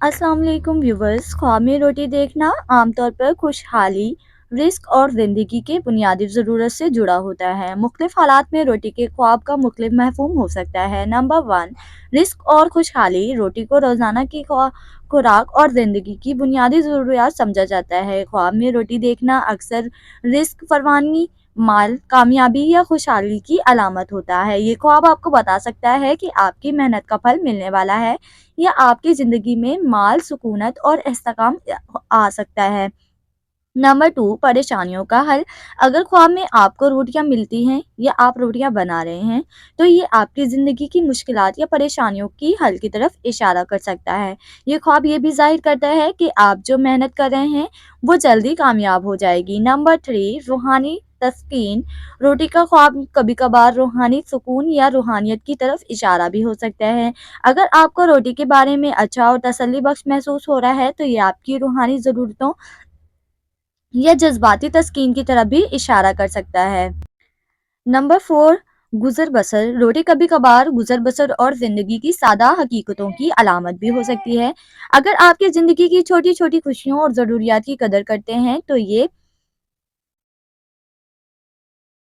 अस्सलाम वालेकुम व्यूवर्स। ख्वाब में रोटी देखना आमतौर पर खुशहाली, रिस्क और ज़िंदगी के बुनियादी ज़रूरत से जुड़ा होता है। मुख्तलिफ हालात में रोटी के ख्वाब का मुख्तलिफ मफ़हूम हो सकता है। नंबर 1, रिस्क और खुशहाली। रोटी को रोज़ाना की खुराक और ज़िंदगी की बुनियादी ज़रूरियात समझा जाता है। ख्वाब में रोटी देखना अक्सर रिस्क, फरवानी, माल, कामयाबी या खुशहाली की अलामत होता है। ये ख्वाब आपको बता सकता है कि आपकी मेहनत का फल मिलने वाला है या आपकी ज़िंदगी में माल, सुकूनत और इस्तेकाम आ सकता है। नंबर 2, परेशानियों का हल। अगर ख्वाब में आपको रोटियां मिलती हैं या आप रोटियां बना रहे हैं, तो ये आपकी ज़िंदगी की मुश्किलात या परेशानियों की हल की तरफ इशारा कर सकता है। ये ख्वाब ये भी ज़ाहिर करता है कि आप जो मेहनत कर रहे हैं, वो जल्दी कामयाब हो जाएगी। नंबर 3, रूहानी तस्कीन। रोटी का ख्वाब कभी कभार रूहानी सुकून या रूहानियत की तरफ इशारा भी हो सकता है। अगर आपको रोटी के बारे में अच्छा और तसल्ली बख्श महसूस हो रहा है, तो ये आपकी रूहानी ज़रूरतों या जज्बाती तस्कीन की तरफ भी इशारा कर सकता है। नंबर 4, गुजर बसर। रोटी कभी कभार गुजर बसर और जिंदगी की सादा हकीकतों की अलामत भी हो सकती है। अगर आपकी जिंदगी की छोटी छोटी खुशियों और ज़रूरियात की कदर करते हैं, तो ये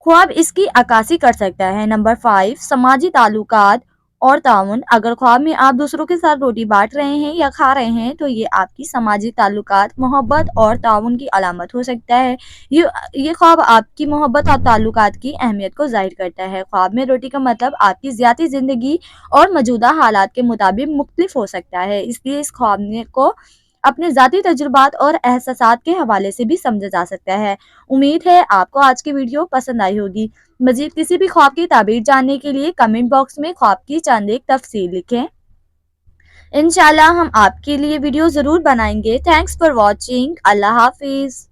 ख्वाब इसकी अक्कासी कर सकता है। नंबर 5, समाजी ताल्लुकात और ताउन। अगर ख्वाब में आप दूसरों के साथ रोटी बांट रहे हैं या खा रहे हैं, तो ये आपकी समाजी ताल्लुकात, मोहब्बत और ताउन की अलामत हो सकता है। ये ख्वाब आपकी मोहब्बत और ताल्लुकात की अहमियत को जाहिर करता है। ख्वाब में रोटी का मतलब आपकी ज़ियाती ज़िंदगी और मौजूदा हालात के मुताबिक मुख्तलिफ हो सकता है, इसलिए इस को अपने ज़ाती तजुर्बात और एहसासात के हवाले से भी समझा जा सकता है। उम्मीद है आपको आज की वीडियो पसंद आई होगी। मज़ीद किसी भी ख्वाब की ताबीर जानने के लिए कमेंट बॉक्स में ख्वाब की चंद एक तफसील लिखें। इंशाल्लाह हम आपके लिए वीडियो ज़रूर बनाएंगे। Thanks for watching. अल्लाह हाफिज़।